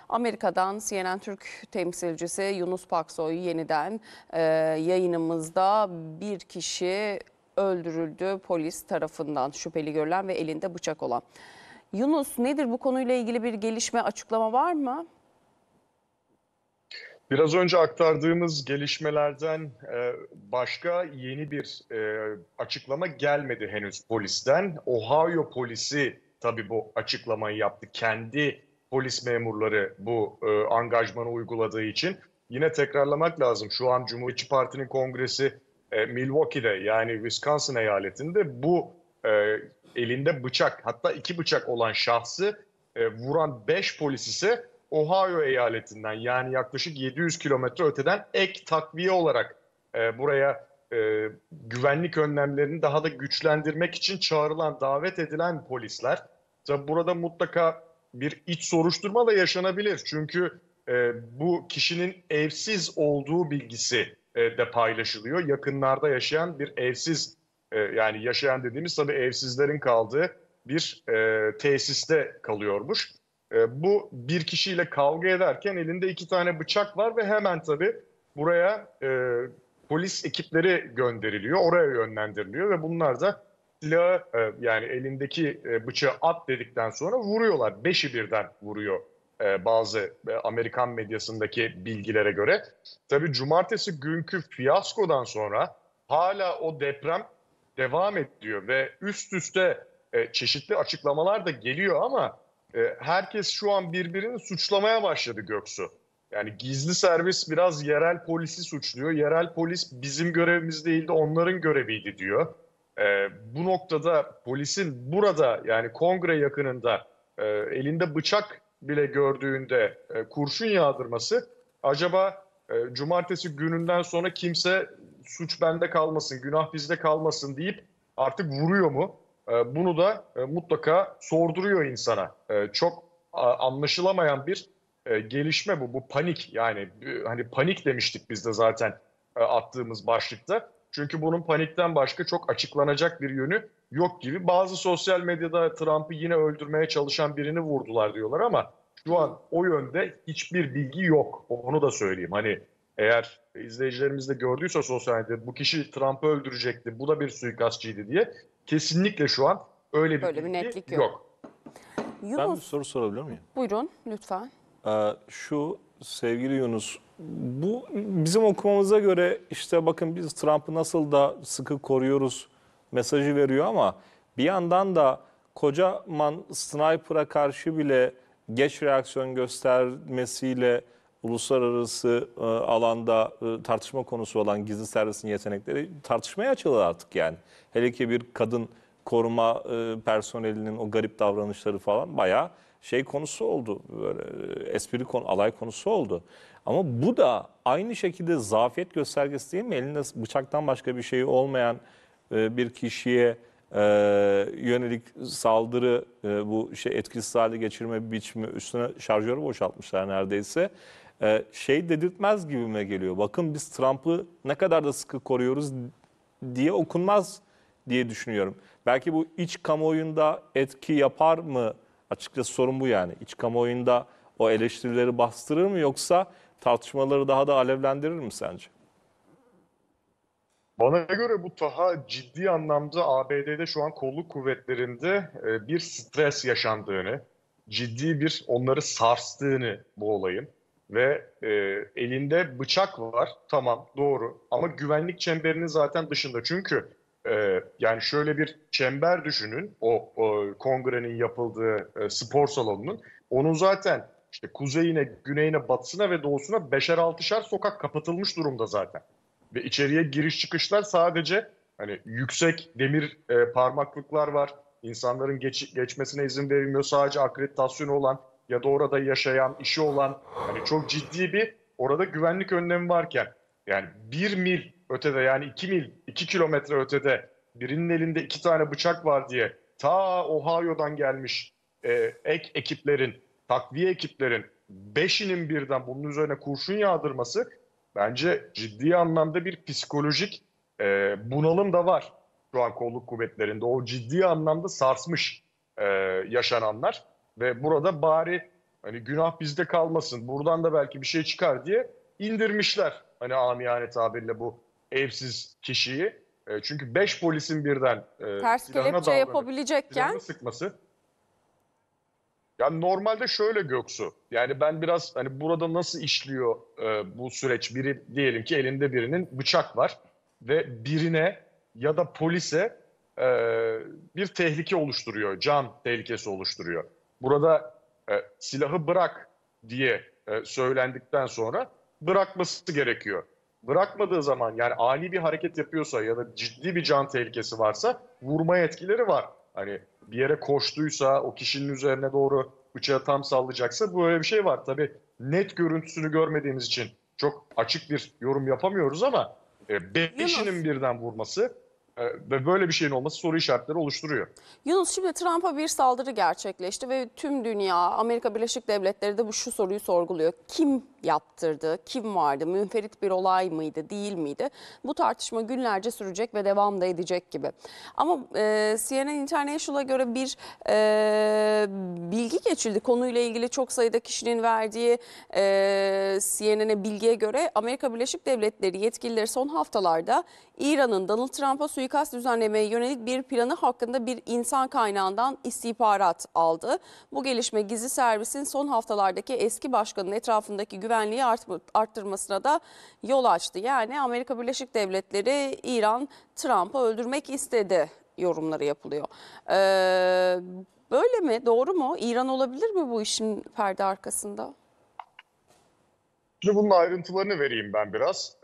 Amerika'dan CNN Türk temsilcisi Yunus Paksoy yeniden yayınımızda. Bir kişi öldürüldü polis tarafından, şüpheli görülen ve elinde bıçak olan. Yunus, nedir bu konuyla ilgili bir gelişme, açıklama var mı? Biraz önce aktardığımız gelişmelerden başka yeni bir açıklama gelmedi henüz polisten. Ohio polisi tabii bu açıklamayı yaptı. Kendi polis memurları bu angajmanı uyguladığı için. Yine tekrarlamak lazım. Şu an Cumhuriyetçi Parti'nin kongresi Milwaukee'de, yani Wisconsin eyaletinde, bu elinde bıçak, hatta iki bıçak olan şahsı vuran 5 polis ise Ohio eyaletinden, yani yaklaşık 700 kilometre öteden ek takviye olarak buraya güvenlik önlemlerini daha da güçlendirmek için çağrılan, davet edilen polisler. Tabi burada mutlaka bir iç soruşturma da yaşanabilir. Çünkü bu kişinin evsiz olduğu bilgisi de paylaşılıyor. Yakınlarda yaşayan bir evsiz, yani yaşayan dediğimiz tabii evsizlerin kaldığı bir tesiste kalıyormuş. Bu bir kişiyle kavga ederken elinde 2 tane bıçak var ve hemen tabii buraya polis ekipleri gönderiliyor, oraya yönlendiriliyor ve bunlar da silahı, yani elindeki bıçağı at dedikten sonra vuruyorlar. 5'i birden vuruyor bazı Amerikan medyasındaki bilgilere göre. Tabii cumartesi günkü fiyaskodan sonra hala o deprem devam ediyor ve üst üste çeşitli açıklamalar da geliyor ama herkes şu an birbirini suçlamaya başladı, Göksu. Yani gizli servis biraz yerel polisi suçluyor. Yerel polis bizim görevimiz değildi, onların göreviydi diyor. Bu noktada polisin burada, yani kongre yakınında elinde bıçak bile gördüğünde kurşun yağdırması, acaba cumartesi gününden sonra kimse suç bende kalmasın, günah bizde kalmasın deyip artık vuruyor mu? Bunu da mutlaka sorduruyor insana. Çok anlaşılamayan bir gelişme bu. Bu panik, yani hani panik demiştik biz de zaten attığımız başlıkta. Çünkü bunun panikten başka çok açıklanacak bir yönü yok gibi. Bazı sosyal medyada Trump'ı yine öldürmeye çalışan birini vurdular diyorlar ama şu an o yönde hiçbir bilgi yok. Onu da söyleyeyim. Hani eğer izleyicilerimiz de gördüyse sosyal medyada bu kişi Trump'ı öldürecekti, bu da bir suikastçıydı diye, kesinlikle şu an öyle bir Böyle bir bilgi netlik yok. yok. Ben bir Yunus, soru sorabilir miyim? buyurun lütfen. Şu sevgili Yunus, bu bizim okumamıza göre işte bakın biz Trump'ı nasıl da sıkı koruyoruz mesajı veriyor ama bir yandan da kocaman sniper'a karşı bile geç reaksiyon göstermesiyle uluslararası alanda tartışma konusu olan gizli servisin yetenekleri tartışmaya açılır artık yani. Hele ki bir kadın koruma personelinin o garip davranışları falan bayağı şey konusu oldu. Böyle espri konu, alay konusu oldu. Ama bu da aynı şekilde zafiyet göstergesi değil mi? Elinde bıçaktan başka bir şey olmayan bir kişiye yönelik saldırı, bu şey etkisiz hale geçirme biçimi, üstüne şarjörü boşaltmışlar neredeyse. Şey dedirtmez gibime geliyor. Bakın biz Trump'ı ne kadar da sıkı koruyoruz diye okunmaz diye düşünüyorum. Belki bu iç kamuoyunda etki yapar mı? Açıkçası sorun bu yani. İç kamuoyunda o eleştirileri bastırır mı yoksa tartışmaları daha da alevlendirir mi sence? Bana göre bu daha ciddi anlamda ABD'de şu an kolluk kuvvetlerinde bir stres yaşandığını, ciddi bir onları sarstığını bu olayın ve elinde bıçak var, tamam, doğru, ama güvenlik çemberinin zaten dışında. Çünkü yani şöyle bir çember düşünün, o kongrenin yapıldığı spor salonunun, onun zaten işte kuzeyine, güneyine, batısına ve doğusuna beşer altışar sokak kapatılmış durumda zaten. Ve içeriye giriş çıkışlar sadece hani yüksek demir parmaklıklar var. İnsanların geçmesine izin verilmiyor. Sadece akreditasyonu olan ya da orada yaşayan, işi olan, hani çok ciddi bir orada güvenlik önlemi varken, yani 1 mil ötede, yani 2 mil, 2 kilometre ötede birinin elinde 2 tane bıçak var diye ta Ohio'dan gelmiş ek ekiplerin, takviye ekiplerin 5'inin birden bunun üzerine kurşun yağdırması, bence ciddi anlamda bir psikolojik bunalım da var şu an kolluk kuvvetlerinde. O ciddi anlamda sarsmış yaşananlar ve burada bari Hani günah bizde kalmasın, buradan da belki bir şey çıkar diye indirmişler. Hani amiyane tabirle bu evsiz kişiyi. Çünkü 5 polisin birden Ters silahına kelepçe davranıp yapabilecekken silahını sıkması. Yani normalde şöyle Göksu, yani ben biraz hani burada nasıl işliyor bu süreç? Biri diyelim ki elinde birinin bıçak var ve birine ya da polise e, bir tehlike oluşturuyor, can tehlikesi oluşturuyor. Burada silahı bırak diye söylendikten sonra bırakması gerekiyor. Bırakmadığı zaman yani ani bir hareket yapıyorsa ya da ciddi bir can tehlikesi varsa vurma yetkileri var. Hani bir yere koştuysa, o kişinin üzerine doğru bıçağı tam sallayacaksa böyle bir şey var. Tabii net görüntüsünü görmediğimiz için çok açık bir yorum yapamıyoruz ama beşinin Yunus. birden vurması ve böyle bir şeyin olması soru işaretleri oluşturuyor. Yunus, şimdi Trump'a bir saldırı gerçekleşti ve tüm dünya, Amerika Birleşik Devletleri de şu soruyu sorguluyor. Kim yaptırdı? Kim vardı? Münferit bir olay mıydı? Değil miydi? Bu tartışma günlerce sürecek ve devam da edecek gibi. Ama CNN International'a göre bir bilgi geçildi. Konuyla ilgili çok sayıda kişinin verdiği CNN'e bilgiye göre Amerika Birleşik Devletleri yetkilileri son haftalarda İran'ın Donald Trump'a suikast düzenlemeye yönelik bir planı hakkında bir insan kaynağından istihbarat aldı. Bu gelişme gizli servisin son haftalardaki eski başkanın etrafındaki güvenliği arttırmasına da yol açtı. Yani Amerika Birleşik Devletleri İran Trump'ı öldürmek istedi yorumları yapılıyor. Böyle mi? Doğru mu? İran olabilir mi bu işin perde arkasında? Şimdi bunun ayrıntılarını vereyim ben biraz.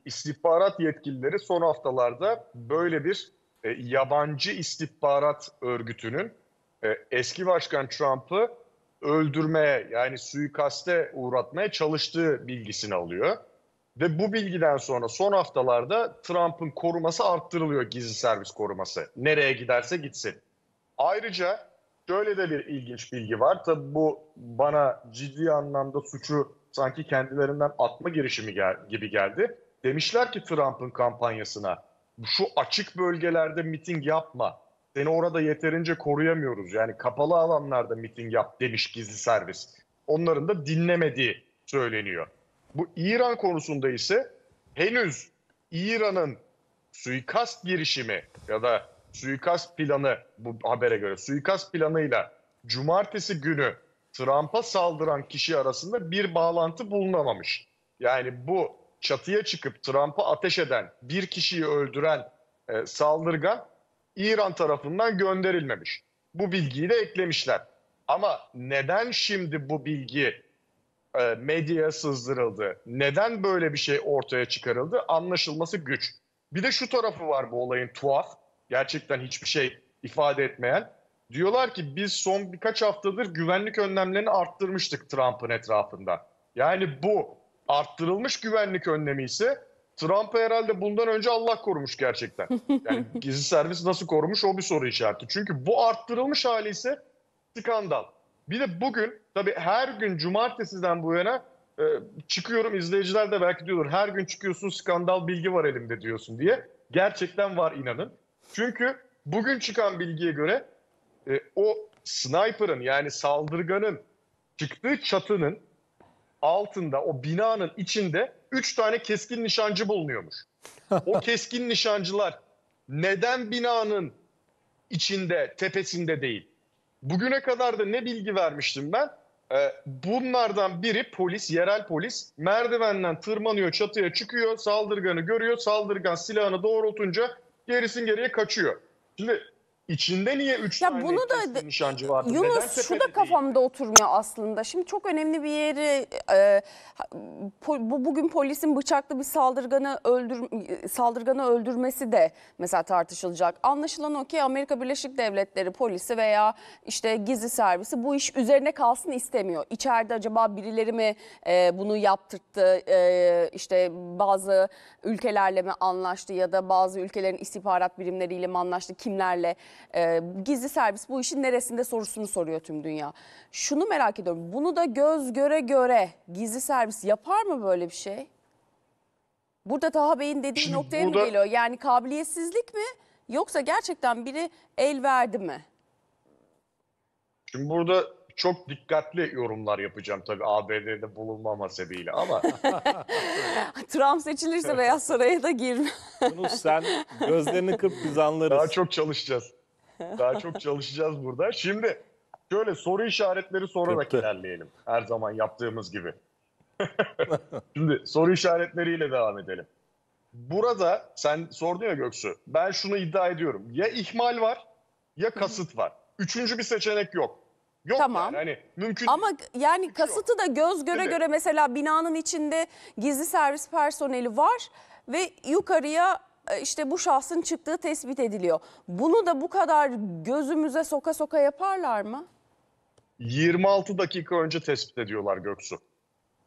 İstihbarat yetkilileri son haftalarda böyle bir yabancı istihbarat örgütünün eski başkan Trump'ı öldürmeye yani suikaste uğratmaya çalıştığı bilgisini alıyor. Ve bu bilgiden sonra son haftalarda Trump'ın koruması arttırılıyor, gizli servis koruması. Nereye giderse gitsin. Ayrıca şöyle de bir ilginç bilgi var. Tabii bu bana ciddi anlamda suçu sanki kendilerinden atma girişimi gibi geldi. Demişler ki Trump'ın kampanyasına şu açık bölgelerde miting yapma. Seni orada yeterince koruyamıyoruz. Yani kapalı alanlarda miting yap demiş gizli servis. Onların da dinlemediği söyleniyor. Bu İran konusunda ise henüz İran'ın suikast girişimi ya da suikast planı, bu habere göre suikast planıyla cumartesi günü Trump'a saldıran kişi arasında bir bağlantı bulunamamış. Yani bu çatıya çıkıp Trump'a ateş eden, bir kişiyi öldüren saldırgan İran tarafından gönderilmemiş. Bu bilgiyi de eklemişler. Ama neden şimdi bu bilgi medyaya sızdırıldı? Neden böyle bir şey ortaya çıkarıldı? Anlaşılması güç. Bir de şu tarafı var bu olayın tuhaf. Gerçekten hiçbir şey ifade etmeyen. Diyorlar ki biz son birkaç haftadır güvenlik önlemlerini arttırmıştık Trump'ın etrafında. Yani bu arttırılmış güvenlik önlemi ise Trump'ı herhalde bundan önce Allah korumuş gerçekten. Yani gizli servis nasıl korumuş o bir soru işareti. Çünkü bu arttırılmış hali ise skandal. Bir de bugün tabii her gün cumartesiden bu yana çıkıyorum, izleyiciler de belki diyorlar her gün çıkıyorsun skandal bilgi var elimde diyorsun diye. Gerçekten var, inanın. Çünkü bugün çıkan bilgiye göre o sniper'ın yani saldırganın çıktığı çatının altında, o binanın içinde 3 tane keskin nişancı bulunuyormuş. O keskin nişancılar neden binanın içinde, tepesinde değil? Bugüne kadar da ne bilgi vermiştim ben? Bunlardan biri polis, yerel polis merdivenden tırmanıyor, çatıya çıkıyor, saldırganı görüyor, saldırgan silahını doğrultunca gerisin geriye kaçıyor. Şimdi içinde niye 3 Ya tane bunu da keskin nişancı vardı? Neden Yunus, şu tepede da değil? kafamda oturmuyor aslında. Şimdi çok önemli bir yeri bugün polisin bıçaklı bir saldırganı öldürmesi de mesela tartışılacak. Anlaşılan o ki Amerika Birleşik Devletleri polisi veya işte gizli servisi bu iş üzerine kalsın istemiyor. İçeride acaba birileri mi bunu yaptırttı? İşte bazı ülkelerle mi anlaştı ya da bazı ülkelerin istihbarat birimleriyle mi anlaştı? Kimlerle? Gizli servis bu işin neresinde sorusunu soruyor tüm dünya. Şunu merak ediyorum. Bunu da göz göre göre gizli servis yapar mı böyle bir şey? Burada Taha Bey'in dediği Şimdi noktaya burada- mı geliyor? Yani kabiliyetsizlik mi yoksa gerçekten biri el verdi mi? Şimdi burada çok dikkatli yorumlar yapacağım tabii ABD'de bulunmam hasebiyle ama Trump seçilirse Beyaz Saray'a da girme. Yunus sen gözlerini kırp biz anlarız. daha çok çalışacağız. Daha çok çalışacağız burada. Şimdi şöyle soru işaretleri sorarak Kırptı. ilerleyelim. Her zaman yaptığımız gibi. Şimdi soru işaretleriyle devam edelim. Burada sen sordun ya Göksu. Ben şunu iddia ediyorum. Ya ihmal var ya kasıt var. Üçüncü bir seçenek yok. Yok Tamam. yani hani mümkün Ama değil. yani kasıtı da göz göre Şimdi- göre mesela binanın içinde gizli servis personeli var ve yukarıya işte bu şahsın çıktığı tespit ediliyor. Bunu da bu kadar gözümüze soka soka yaparlar mı? 26 dakika önce tespit ediyorlar Göksu.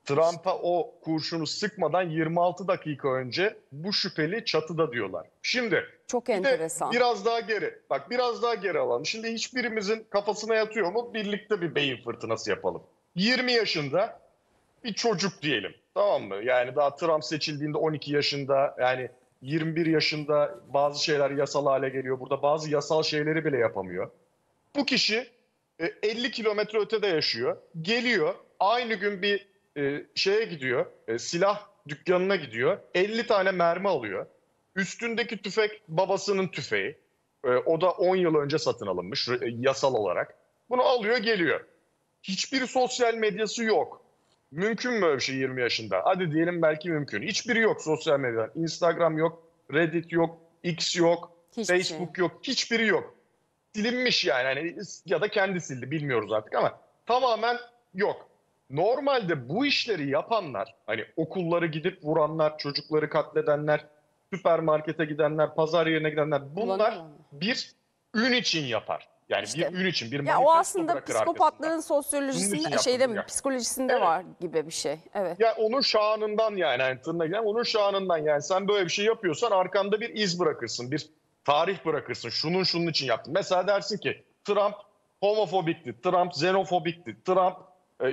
Trump'a o kurşunu sıkmadan 26 dakika önce bu şüpheli çatıda diyorlar. Şimdi Çok bir de enteresan. biraz daha geri. Bak biraz daha geri alalım. Şimdi hiçbirimizin kafasına yatıyor mu? Birlikte bir beyin fırtınası yapalım. 20 yaşında bir çocuk diyelim. Tamam mı? Yani daha Trump seçildiğinde 12 yaşında, yani 21 yaşında bazı şeyler yasal hale geliyor. Burada bazı yasal şeyleri bile yapamıyor. Bu kişi 50 kilometre ötede yaşıyor. Geliyor aynı gün bir şeye gidiyor. Silah dükkanına gidiyor. 50 tane mermi alıyor. Üstündeki tüfek babasının tüfeği. O da 10 yıl önce satın alınmış yasal olarak. Bunu alıyor geliyor. Hiçbir sosyal medyası yok. Mümkün mü öyle bir şey 20 yaşında? Hadi diyelim belki mümkün. Hiçbiri yok sosyal medyada. Instagram yok, Reddit yok, X yok, Hiçbir Facebook yok. Hiçbiri yok. Silinmiş yani. Hani ya da kendi sildi bilmiyoruz artık ama tamamen yok. Normalde bu işleri yapanlar, hani okulları gidip vuranlar, çocukları katledenler, süpermarkete gidenler, pazar yerine gidenler, bunlar Bulanıyorlar. bir ün için yapar. Yani İşte. bir ün için, bir Ya manifesto o aslında bırakır psikopatlığın arkasında. Bunun için sosyolojisinde yaptım şeyde mi ya. psikolojisinde Evet. var gibi bir şey. Evet. Ya onun şanından yani hani tırnak giren onun şanından yani sen böyle bir şey yapıyorsan arkanda bir iz bırakırsın, bir tarih bırakırsın. Şunun için yaptım. Mesela dersin ki Trump homofobikti, Trump xenofobikti, Trump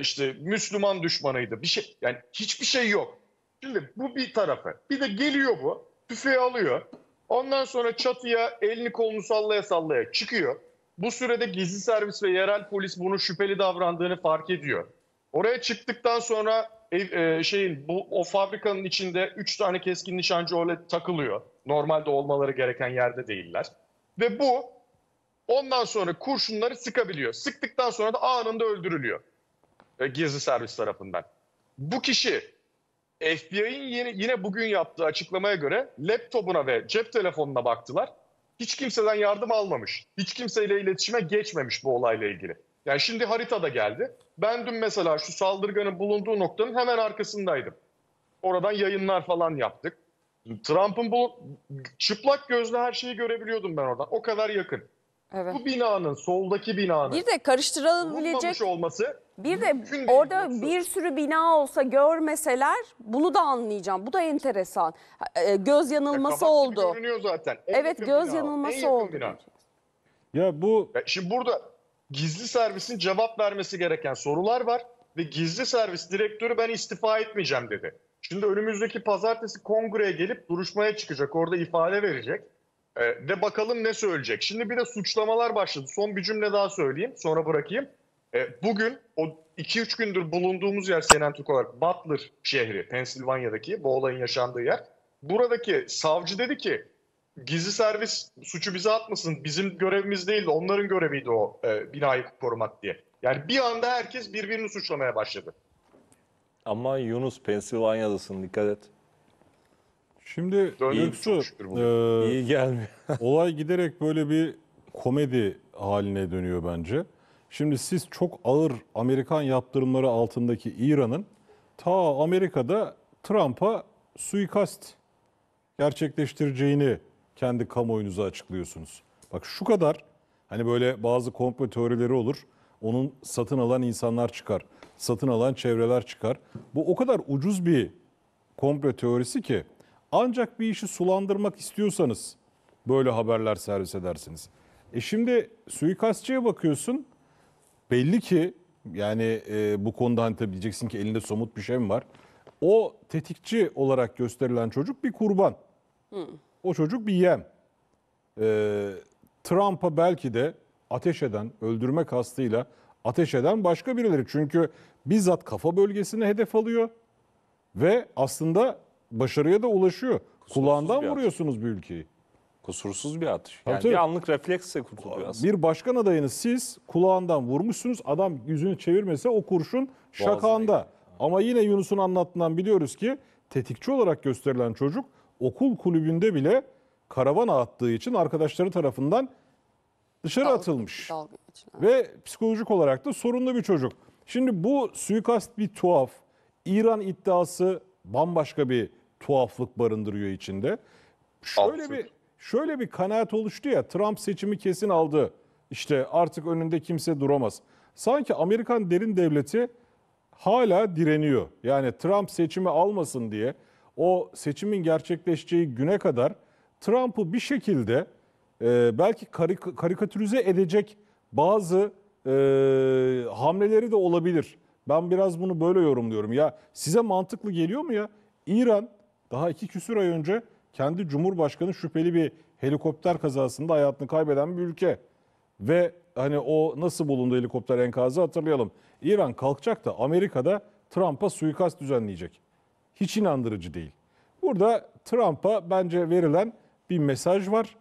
işte Müslüman düşmanıydı. Bir şey yani hiçbir şey yok. Şimdi bu bir tarafı. Bir de geliyor bu, tüfeği alıyor. Ondan sonra çatıya elini kolunu sallaya sallaya çıkıyor. Bu sürede gizli servis ve yerel polis bunun şüpheli davrandığını fark ediyor. Oraya çıktıktan sonra o fabrikanın içinde 3 tane keskin nişancı öyle takılıyor. Normalde olmaları gereken yerde değiller. Ve bu ondan sonra kurşunları sıkabiliyor. Sıktıktan sonra da anında öldürülüyor gizli servis tarafından. Bu kişi FBI'nin yine bugün yaptığı açıklamaya göre laptopuna ve cep telefonuna baktılar. Hiç kimseden yardım almamış. Hiç kimseyle iletişime geçmemiş bu olayla ilgili. Yani şimdi haritada geldi. Ben dün mesela şu saldırganın bulunduğu noktanın hemen arkasındaydım. Oradan yayınlar falan yaptık. Trump'ın bu çıplak gözle her şeyi görebiliyordum ben oradan. O kadar yakın. Evet. Bu binanın, soldaki binanın Bir de karıştırılabilecek bulunmamış olması bir de mümkün değil, orada yoksa. bir sürü bina olsa görmeseler bunu da anlayacağım. Bu da enteresan. Göz yanılması kabak gibi oldu. görünüyor zaten. En Evet, yakın göz bina o. En yanılması yakın oldu. bina. Ya bu Şimdi burada gizli servisin cevap vermesi gereken sorular var ve gizli servis direktörü ben istifa etmeyeceğim dedi. Şimdi önümüzdeki pazartesi kongreye gelip duruşmaya çıkacak, orada ifade verecek ve bakalım ne söyleyecek. Şimdi bir de suçlamalar başladı. Son bir cümle daha söyleyeyim, sonra bırakayım. Bugün o 2-3 gündür bulunduğumuz yer Senatürk olarak Butler şehri, Pensilvanya'daki bu olayın yaşandığı yer. Buradaki savcı dedi ki gizli servis suçu bize atmasın. Bizim görevimiz değildi. Onların göreviydi o binayı korumak diye. Yani bir anda herkes birbirini suçlamaya başladı. Ama Yunus Pensilvanya'dasın, dikkat et. şimdi Döndük Göksu, çok şükür bugün. İyi gelmiyor. olay giderek böyle bir komedi haline dönüyor bence. Şimdi siz çok ağır Amerikan yaptırımları altındaki İran'ın ta Amerika'da Trump'a suikast gerçekleştireceğini kendi kamuoyunuza açıklıyorsunuz. Bak şu kadar, hani böyle bazı komplo teorileri olur. Onun satın alan insanlar çıkar. Satın alan çevreler çıkar. Bu o kadar ucuz bir komplo teorisi ki ancak bir işi sulandırmak istiyorsanız böyle haberler servis edersiniz. Şimdi suikastçıya bakıyorsun. Belli ki yani bu konuda hani tabii diyeceksin ki elinde somut bir şey mi var? O tetikçi olarak gösterilen çocuk bir kurban. O çocuk bir yem. Trump'a belki de ateş eden, öldürme kastıyla ateş eden başka birileri. Çünkü bizzat kafa bölgesine hedef alıyor ve aslında başarıya da ulaşıyor. Kulağından bir vuruyorsunuz bir ülkeyi. Kusursuz bir atış. Tabii, Yani tabii. bir anlık refleksle kurtuluyor aslında. Bir başkan adayını siz kulağından vurmuşsunuz. Adam yüzünü çevirmese o kurşun şakağında. Ama yine Yunus'un anlattığından biliyoruz ki tetikçi olarak gösterilen çocuk okul kulübünde bile karavana attığı için arkadaşları tarafından dışarı atılmış. Dalga geçilen. Ve psikolojik olarak da sorunlu bir çocuk. Şimdi bu suikast bir tuhaf. İran iddiası bambaşka bir tuhaflık barındırıyor içinde. Absürt. Şöyle bir kanaat oluştu ya, Trump seçimi kesin aldı. İşte artık önünde kimse duramaz. Sanki Amerikan derin devleti hala direniyor. Yani Trump seçimi almasın diye o seçimin gerçekleşeceği güne kadar Trump'ı bir şekilde belki karikatürize edecek bazı hamleleri de olabilir. Ben biraz bunu böyle yorumluyorum. Ya size mantıklı geliyor mu ya? İran daha 2 küsur ay önce kendi Cumhurbaşkanı şüpheli bir helikopter kazasında hayatını kaybeden bir ülke. Ve hani o nasıl bulundu helikopter enkazı hatırlayalım. İran kalkacak da Amerika'da Trump'a suikast düzenleyecek. Hiç inandırıcı değil. Burada Trump'a bence verilen bir mesaj var.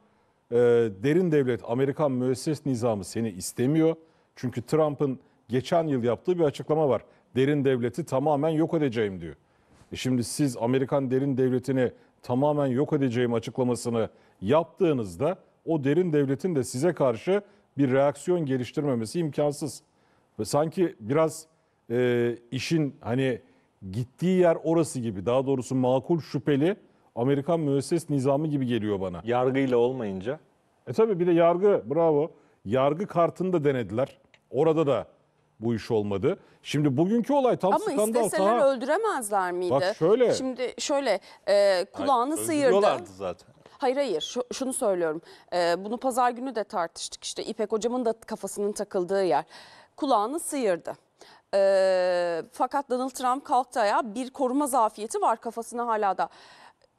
Derin devlet, Amerikan müesses nizamı seni istemiyor. Çünkü Trump'ın geçen yıl yaptığı bir açıklama var. Derin devleti tamamen yok edeceğim diyor. Şimdi siz Amerikan derin devletini tamamen yok edeceğim açıklamasını yaptığınızda o derin devletin de size karşı bir reaksiyon geliştirmemesi imkansız. Ve sanki biraz işin hani gittiği yer orası gibi, daha doğrusu makul şüpheli Amerikan müesses nizamı gibi geliyor bana. Yargıyla olmayınca. Tabii bir de yargı, bravo. Yargı kartını da denediler. Orada da bu iş olmadı. Şimdi bugünkü olay tam Ama skandal. isteseler Taha. öldüremezler miydi? Bak şöyle. Şimdi şöyle kulağını sıyırdı. Öldürüyorlardı zaten. Hayır şunu söylüyorum. Bunu pazar günü de tartıştık, işte İpek hocamın da kafasının takıldığı yer. Kulağını sıyırdı. Fakat Donald Trump kalktı ayağa, bir koruma zafiyeti var kafasına hala da.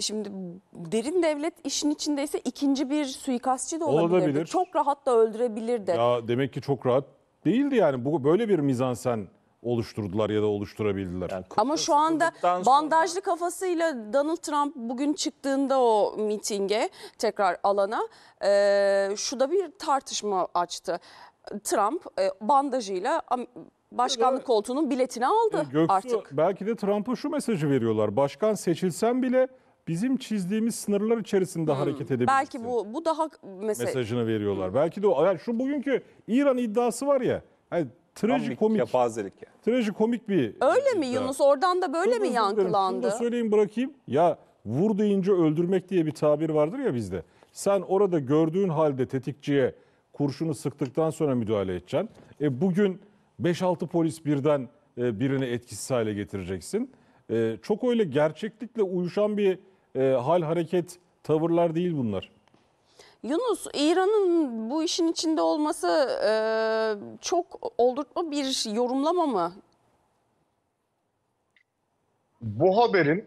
Şimdi derin devlet işin içindeyse ikinci bir suikastçı da olabilirdi. Olabilir. Çok rahat da öldürebilirdi. Ya demek ki çok rahat değildi yani. Bu böyle bir mizansen oluşturdular ya da oluşturabildiler. Yani Ama şu anda sıkıldıktan sonra- bandajlı kafasıyla Donald Trump bugün çıktığında o mitinge, tekrar alana, şu da bir tartışma açtı. Trump bandajıyla başkanlık koltuğunun biletini aldı Göksu, artık. belki de Trump'a şu mesajı veriyorlar. Başkan seçilsen bile bizim çizdiğimiz sınırlar içerisinde hareket edebilirsin. Belki bu daha mesajını veriyorlar. Belki de o. Yani şu bugünkü İran iddiası var ya. Yani trajikomik. Yapazelik yani. Trajikomik bir öyle mi iddia. Yunus? Oradan da böyle Çok mi özür dilerim. Şunu yankılandı? da söyleyeyim bırakayım. Ya vur deyince öldürmek diye bir tabir vardır ya bizde. Sen orada gördüğün halde tetikçiye kurşunu sıktıktan sonra müdahale edeceksin. Bugün 5-6 polis birden birini etkisiz hale getireceksin. Çok öyle gerçeklikle uyuşan bir hal, hareket, tavırlar değil bunlar. Yunus, İran'ın bu işin içinde olması çok oldurtma bir yorumlama mı? Bu haberin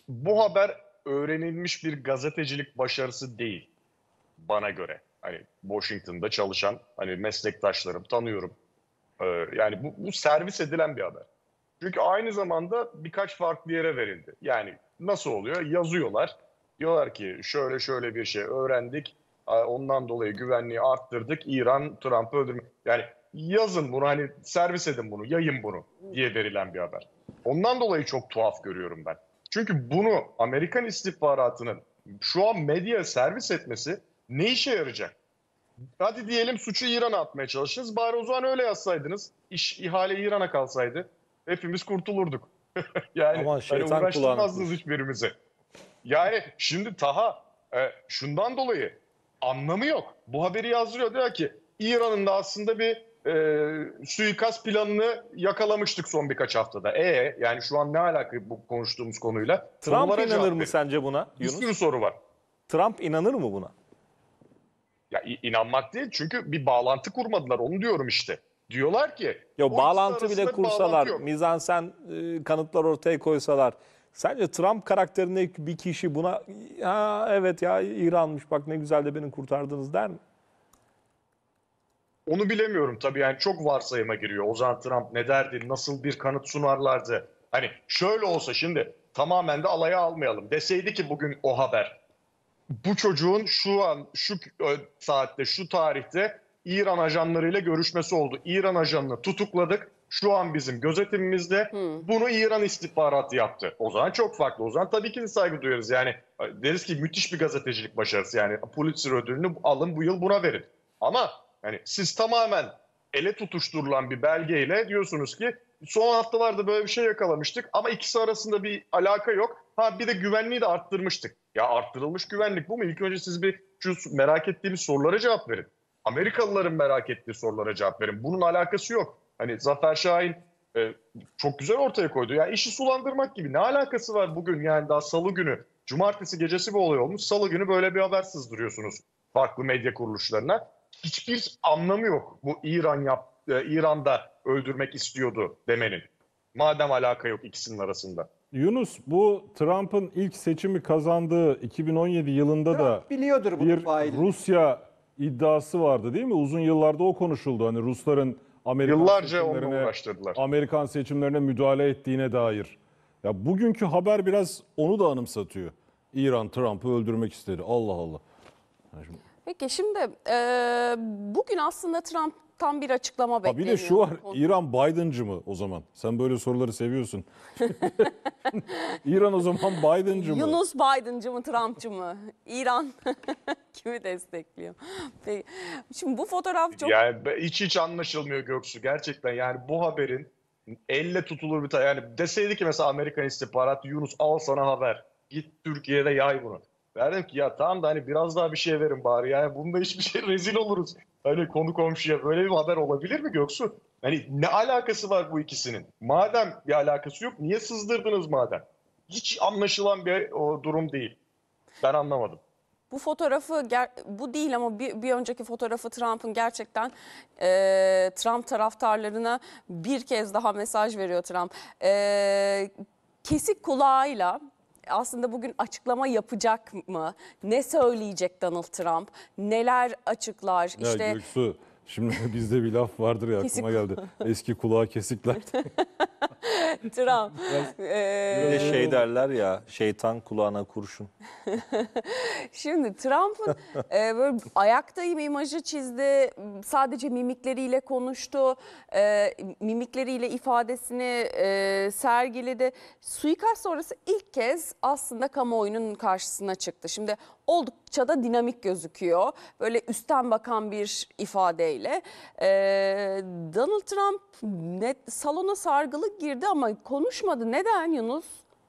bu haber öğrenilmiş bir gazetecilik başarısı değil bana göre. Hani Washington'da çalışan hani meslektaşlarım tanıyorum. Yani bu servis edilen bir haber. Çünkü aynı zamanda birkaç farklı yere verildi. Yani nasıl oluyor? Yazıyorlar. Diyorlar ki şöyle şöyle bir şey öğrendik. Ondan dolayı güvenliği arttırdık. İran Trump'ı öldürmek. Yani yazın bunu, hani servis edin bunu, yayın bunu diye verilen bir haber. Ondan dolayı çok tuhaf görüyorum ben. Çünkü bunu Amerikan istihbaratının şu an medyaya servis etmesi ne işe yarayacak? Hadi diyelim suçu İran'a atmaya çalıştınız. Bari o zaman öyle yazsaydınız. İhale İran'a kalsaydı hepimiz kurtulurduk. Yani Aman hani şeytan uğraştırmazdınız kulağını hiçbirimizi. Yani şimdi Taha şundan dolayı anlamı yok. Bu haberi yazdırıyor, diyor ki İran'ın da aslında bir suikast planını yakalamıştık son birkaç haftada. Yani şu an ne alaka bu konuştuğumuz konuyla? Trump Sorulara cevap inanır mı verin. sence buna Bir Yunus? sürü soru var. Trump inanır mı buna? Ya inanmak değil, çünkü bir bağlantı kurmadılar, onu diyorum işte. Diyorlar ki Ya o bağlantı ikisi bile arasında bir kursalar, bağlantı yok. mizansen kanıtlar ortaya koysalar, sence Trump karakterindeki bir kişi buna evet ya İran'mış bak ne güzel de beni kurtardınız der mi? Onu bilemiyorum tabii, yani çok varsayıma giriyor. O zaman Trump ne derdi, nasıl bir kanıt sunarlardı? Hani şöyle olsa, şimdi tamamen de alaya almayalım. Deseydi ki bugün o haber, bu çocuğun şu an şu saatte şu tarihte İran ajanlarıyla görüşmesi oldu. İran ajanını tutukladık. Şu an bizim gözetimimizde. Bunu İran istihbaratı yaptı. O zaman çok farklı. O zaman tabii ki de saygı duyarız. Yani deriz ki müthiş bir gazetecilik başarısı. Yani Pulitzer ödülünü alın, bu yıl buna verin. Ama yani siz tamamen ele tutuşturulan bir belgeyle diyorsunuz ki son haftalarda böyle bir şey yakalamıştık ama ikisi arasında bir alaka yok. Ha, bir de güvenliği de arttırmıştık. Ya arttırılmış güvenlik bu mu? İlk önce siz bir şu merak ettiğimiz sorulara cevap verin. Amerikalıların merak ettiği sorulara cevap verin. Bunun alakası yok. Hani Zafer Şahin çok güzel ortaya koydu. Yani işi sulandırmak gibi. Ne alakası var bugün, yani daha salı günü, cumartesi gecesi bir olay olmuş. Salı günü böyle bir haber sızdırıyorsunuz farklı medya kuruluşlarına. Hiçbir anlamı yok bu İran'da öldürmek istiyordu demenin. Madem alaka yok ikisinin arasında. Yunus, bu Trump'ın ilk seçimi kazandığı 2017 yılında da Biliyordur bunun bir failini. Rusya iddiası vardı değil mi? Uzun yıllarda o konuşuldu. Hani Rusların Yıllarca onunla uğraştırdılar. Amerikan seçimlerine müdahale ettiğine dair. Ya bugünkü haber biraz onu da anımsatıyor. İran Trump'ı öldürmek istedi. Allah Allah. Yani şimdi- Peki şimdi bugün aslında Trump'tan bir açıklama Ha bir bekleniyor. de şu var, İran Biden'cı mı o zaman? Sen böyle soruları seviyorsun. İran o zaman Biden'cı mı? Yunus Biden'cı mı Trump'cı mı? İran kimi destekliyor? Peki. Şimdi bu fotoğraf çok... Yani hiç anlaşılmıyor Göksu gerçekten. Yani bu haberin elle tutulur bir yani deseydi ki mesela Amerikan istihbaratı, Yunus al sana haber, git Türkiye'de yay bunu. Derdim ki ya tamam da hani biraz daha bir şey verin bari, yani bunda hiçbir şey rezil oluruz. Hani konu komşuya böyle bir haber olabilir mi Göksu? Hani ne alakası var bu ikisinin? Madem bir alakası yok, niye sızdırdınız madem? Hiç anlaşılan bir o durum değil. Ben anlamadım. Bu fotoğrafı bu değil ama bir önceki fotoğrafı Trump'ın gerçekten Trump taraftarlarına bir kez daha mesaj veriyor Trump. Kesik kulağıyla aslında bugün açıklama yapacak mı? Ne söyleyecek Donald Trump? Neler açıklar? Ya İşte Göksu, şimdi bizde bir laf vardır ya, Kesik aklıma geldi. Eski kulağı kesikler. Trump. Bir de şey derler ya, şeytan kulağına kurşun. Şimdi Trump'ın böyle ayaktayım imajı çizdi. Sadece mimikleriyle konuştu. Mimikleriyle ifadesini sergiledi. Suikast sonrası ilk kez aslında kamuoyunun karşısına çıktı. Şimdi oldukça da dinamik gözüküyor. Böyle üstten bakan bir ifadeyle. Donald Trump salona sargılı girdi ama konuşmadı. Neden Yunus?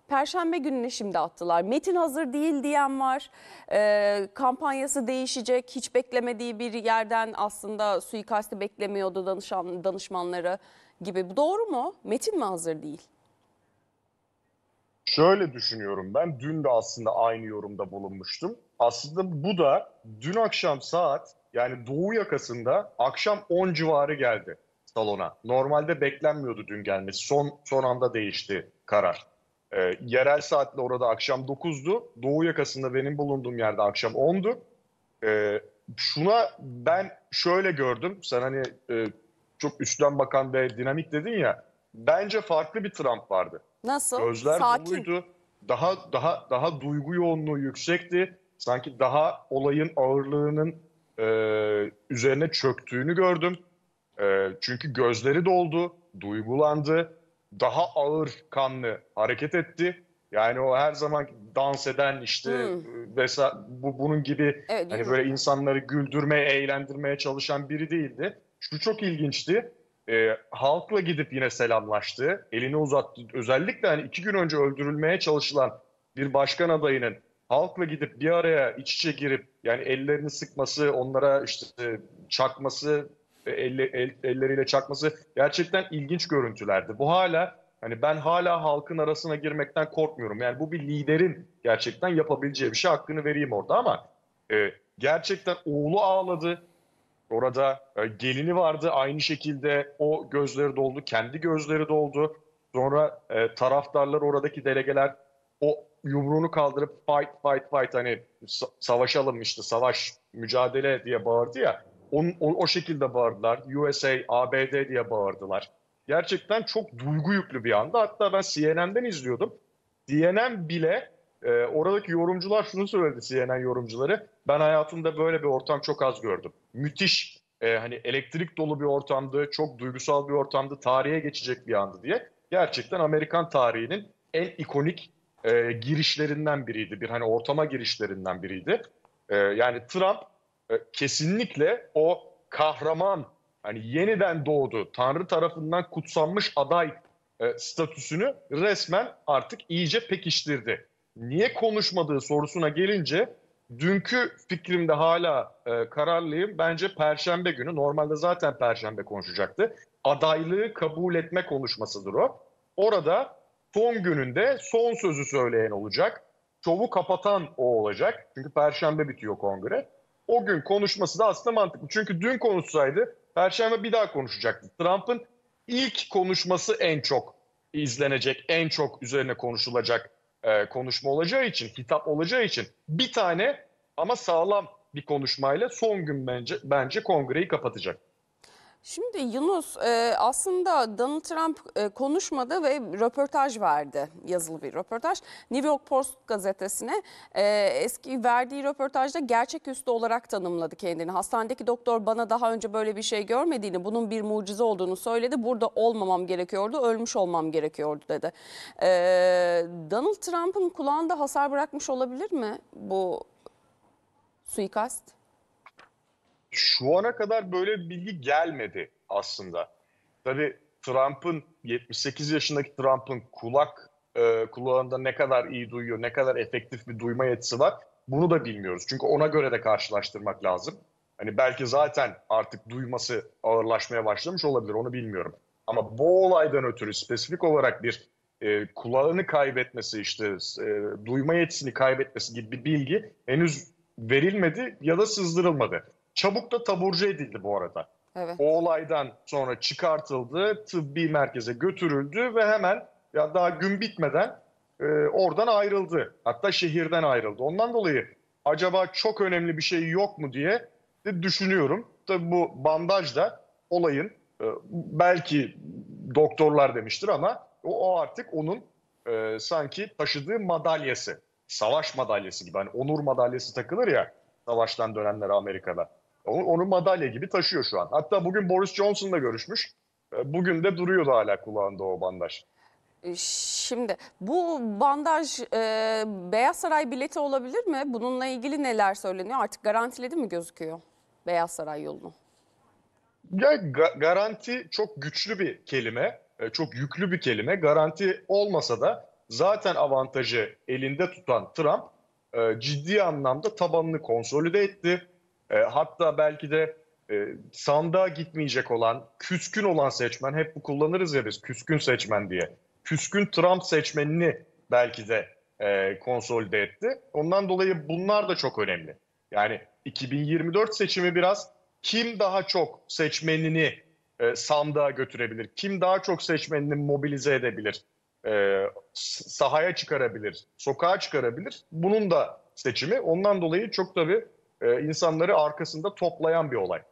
Perşembe gününe şimdi attılar. Metin hazır değil diyen var. Kampanyası değişecek. Hiç beklemediği bir yerden aslında suikasti beklemiyordu danışmanları gibi. Bu doğru mu? Metin mi hazır değil? Şöyle düşünüyorum ben. Dün de aslında aynı yorumda bulunmuştum. Aslında bu da dün akşam saat, yani Doğu yakasında akşam 10 civarı geldi salona. Normalde beklenmiyordu dün gelmesi. Son anda değişti karar. Yerel saatle orada akşam 9'du. Doğu yakasında benim bulunduğum yerde akşam 10'du. Şuna ben şöyle gördüm. Sen hani çok üstten bakan ve dinamik dedin ya. Bence farklı bir Trump vardı. Nasıl? Gözler Sakin. doluydu. Daha duygu yoğunluğu yüksekti. Sanki daha olayın ağırlığının üzerine çöktüğünü gördüm. Çünkü gözleri doldu, duygulandı. Daha ağır kanlı hareket etti. Yani o her zaman dans eden işte bunun gibi Evet, hani böyle insanları güldürmeye, eğlendirmeye çalışan biri değildi. Şu çok ilginçti. Halkla gidip yine selamlaştı. Elini uzattı. Özellikle hani 2 gün önce öldürülmeye çalışılan bir başkan adayının halkla gidip bir araya iç içe girip yani ellerini sıkması, onlara işte çakması, elleriyle çakması gerçekten ilginç görüntülerdi. Bu ben hala halkın arasına girmekten korkmuyorum. Yani bu bir liderin gerçekten yapabileceği bir şey, hakkını vereyim orada ama gerçekten oğlu ağladı. Orada gelini vardı, aynı şekilde o gözleri doldu, kendi gözleri doldu. Sonra taraftarlar, oradaki delegeler o yumruğunu kaldırıp fight fight fight, hani savaşalım işte, savaş, mücadele diye bağırdı ya. O şekilde bağırdılar. USA, ABD diye bağırdılar. Gerçekten çok duygu yüklü bir anda. Hatta ben CNN'den izliyordum. CNN bile oradaki yorumcular şunu söyledi, CNN yorumcuları. Ben hayatımda böyle bir ortam çok az gördüm. Müthiş, hani elektrik dolu bir ortamdı, çok duygusal bir ortamdı, tarihe geçecek bir andı diye. Gerçekten Amerikan tarihinin en ikonik girişlerinden biriydi. Bir hani ortama girişlerinden biriydi. Yani Trump kesinlikle o kahraman, hani yeniden doğdu, Tanrı tarafından kutsanmış aday statüsünü resmen artık iyice pekiştirdi. Niye konuşmadığı sorusuna gelince dünkü fikrimde hala kararlıyım. Bence Perşembe günü, normalde zaten Perşembe konuşacaktı. Adaylığı kabul etme konuşmasıdır o. Orada son gününde son sözü söyleyen olacak. Şovu kapatan o olacak. Çünkü Perşembe bitiyor kongre. O gün konuşması da aslında mantıklı. Çünkü dün konuşsaydı Perşembe bir daha konuşacaktı. Trump'ın ilk konuşması en çok izlenecek, en çok üzerine konuşulacak konuşma olacağı için, hitap olacağı için bir tane ama sağlam bir konuşmayla son gün bence kongreyi kapatacak. Şimdi Yunus, aslında Donald Trump konuşmadı ve röportaj verdi, yazılı bir röportaj. New York Post gazetesine eski verdiği röportajda gerçeküstü olarak tanımladı kendini. Hastanedeki doktor bana daha önce böyle bir şey görmediğini, bunun bir mucize olduğunu söyledi. Burada olmamam gerekiyordu, ölmüş olmam gerekiyordu dedi. Donald Trump'ın kulağında hasar bırakmış olabilir mi bu suikast? Şu ana kadar böyle bir bilgi gelmedi aslında. Tabii Trump'ın 78 yaşındaki Trump'ın kulağında ne kadar iyi duyuyor, ne kadar efektif bir duyma yetisi var, bunu da bilmiyoruz. Çünkü ona göre de karşılaştırmak lazım. Hani belki zaten artık duyması ağırlaşmaya başlamış olabilir, onu bilmiyorum. Ama bu olaydan ötürü spesifik olarak bir kulağını kaybetmesi, işte duyma yetisini kaybetmesi gibi bir bilgi henüz verilmedi ya da sızdırılmadı. Çabuk da taburcu edildi bu arada. Evet. O olaydan sonra çıkartıldı, tıbbi merkeze götürüldü ve hemen, ya daha gün bitmeden oradan ayrıldı. Hatta şehirden ayrıldı. Ondan dolayı acaba çok önemli bir şey yok mu diye de düşünüyorum. Tabii bu bandaj da olayın belki doktorlar demiştir ama o artık onun sanki taşıdığı madalyası. Savaş madalyası gibi. Hani onur madalyası takılır ya savaştan dönenler Amerika'da. Onu madalya gibi taşıyor şu an. Hatta bugün Boris Johnson'la görüşmüş. Bugün de duruyordu hala kulağında o bandaj. Şimdi bu bandaj Beyaz Saray bileti olabilir mi? Bununla ilgili neler söyleniyor? Artık garantiledi mi gözüküyor Beyaz Saray yolunu? Ya, garanti çok güçlü bir kelime, çok yüklü bir kelime. Garanti olmasa da zaten avantajı elinde tutan Trump ciddi anlamda tabanını konsolide etti. Hatta belki de sandığa gitmeyecek olan, küskün olan seçmen, hep bu kullanırız ya biz küskün seçmen diye. Küskün Trump seçmenini belki de konsolide etti. Ondan dolayı bunlar da çok önemli. Yani 2024 seçimi biraz kim daha çok seçmenini sandığa götürebilir, kim daha çok seçmenini mobilize edebilir, sahaya çıkarabilir, sokağa çıkarabilir. Bunun da seçimi. Ondan dolayı çok tabii insanları arkasında toplayan bir olay.